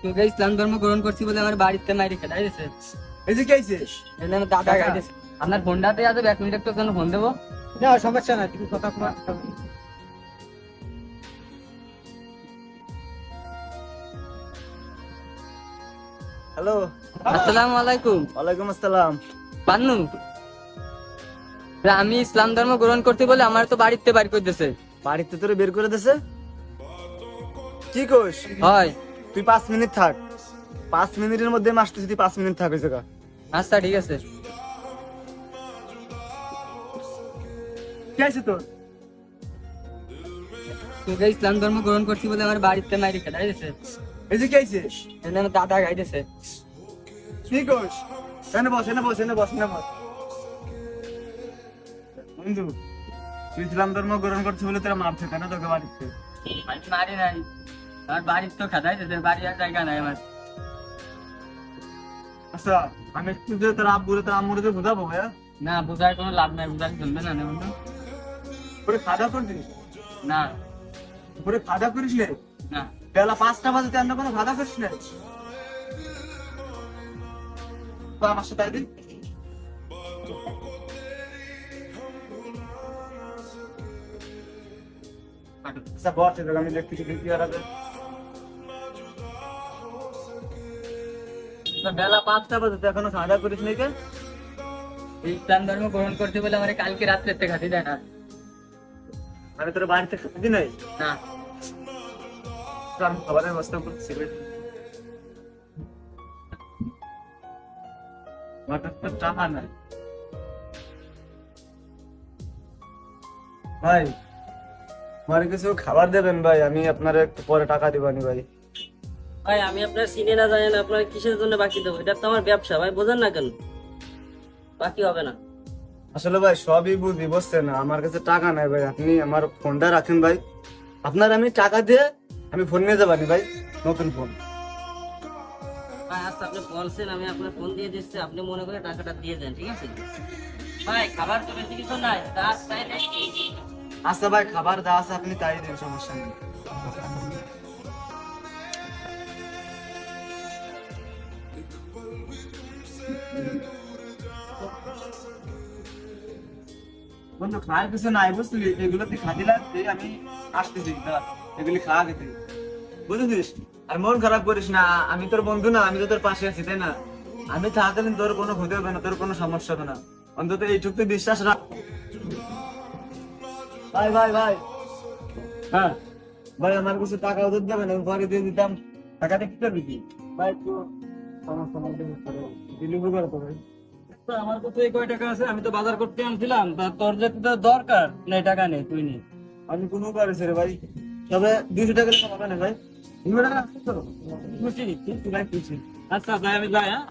তোকে ইসলাম ধর্ম গ্রহণ করছি বলে আমার বাড়িতে মাইরে খেলাই দিয়েছে। এই যে কেছে এলে আমার দাদা গাইতেছে। আপনার ফোনটাতে আছে, 1 মিনিট একটু জন্য ফোন দেবো। না সমস্যা নাই, তুমি কথা কর। হ্যালো, আসসালামু আলাইকুম। ওয়ালাইকুম আসসালাম। পান্নু, আমি ইসলাম ধর্ম গ্রহণ করতে বলে আমার তো বাড়িতে বাড়ি করে দিয়েছে। বাড়িতে তোরে বের করে দিছে? কি কোস? হয়। তুই 5 মিনিট থাক, 5 মিনিটের মধ্যে আমি আসতেছি, তুই 5 মিনিট থাক ওই জায়গা। আচ্ছা ঠিক আছে। কি আছে তোর? তোকে ইসলাম ধর্ম গ্রহণ করছি বলে আমার বাড়িতে মাইরে খেলাই দিয়েছে। এই যে কেছে এলে আমার দাদা গাইতেছে। কি কোস? এনে বস, এনে বস, এনে বস, এনে বস। বন্ধু, তুই ইসলাম ধর্ম গ্রহণ করছিস বলে তোরা মারছে কেন তোকে বাড়িতে? আমি মারি নাই, আমার বাড়ির তো খেলাই দিয়েছে, বাড়ি আর জায়গা নাই আমার। আচ্ছা, আমি একটু যে তোর আব্বুরে তোর আম্মুরে যে বুঝাবো ভাইয়া। না, বুঝার কোনো লাভ নাই, বুঝার চলবে না না বন্ধু। ওরে খাওয়া করছিস? না ওরে খাওয়া করিস নে? না। বেলা 5টা বাজে তুই অন্য কোনো খাওয়া করিস না? তো আমার সাথে আইবি? আচ্ছা বস, এবার আমি দেখতেছি কি আর আছে। বেলা 5টা বাজে তুই এখনো খাওয়া করিস নাই কে? ইসলাম ধর্ম গ্রহণ করতে বলে আমার কালকে রাত্রে খাতি দেয় না। আমি তোর বাড়িতে খাবি নাই? না। তো আমি খাবারের ব্যবস্থা করছি। হঠাৎ তো টাকা নাই ভাই, আমার কিছু খাবার দেবেন ভাই, আমি আপনার একটু পরে টাকা দিবানি ভাই। ভাই আমি আপনার চিনি না জানি না, আপনার কিসের জন্য বাকি দেবো? এটা তো আমার ব্যবসা ভাই, বোঝেন না কেন? বাকি হবে না। আসলে ভাই সবই বুঝি, বুঝছেন না, আমার কাছে টাকা নাই ভাই, আপনি আমার ফোনটা রাখেন ভাই, আপনার আমি টাকা দিয়ে আমি ফোন নিয়ে যাবানি ভাই, নতুন ফোন। ভাই আচ্ছা, আপনি বলছেন, আমি আপনার ফোন দিয়ে দিচ্ছি, আপনি মনে করে টাকাটা দিয়ে দেন, ঠিক আছে? ভাই খাবার তো বেশি কিছু নাই, তাই নেই। আচ্ছা ভাই, খাবার যা আছে আপনি তাই দিন, সমস্যা নেই। বন্ধু খাওয়ার কিছু নাই বুঝলি, এগুলো তুই খাতি লাগবে, আমি আসতেছি দাঁড়া, এগুলি খাওয়া খেতে বুঝেছিস। আর মন খারাপ করিস না, আমি তোর বন্ধু না, আমি তো তোর পাশে আছি তাই না? আমি থাকাকালীন তোর কোনো ক্ষতি হবে না, তোর কোনো সমস্যা হবে না, অন্তত এইটুকু তুই বিশ্বাস রাখ। ভাই ভাই ভাই, হ্যাঁ ভাই, আমার কিছু টাকা ওদের দেবেন, আমি পরে দিয়ে দিতাম, টাকাটা কি করবি কি ভাই? তো সমস্যা নাই, দিলি উপকার করে। আমার কাছে এই কয় টাকা আছে, আমি তো বাজার করতে আনছিলাম, তা তোর যেতে তো দরকার নেই, টাকা নেই, তুই নে। আমি কোনো পারেছি রে ভাই, তবে 200 টাকা হবে না ভাই, 200 টাকা আছে তো? খুশি? ভাই খুশি। আচ্ছা যাই, আমি যাই। হ্যাঁ।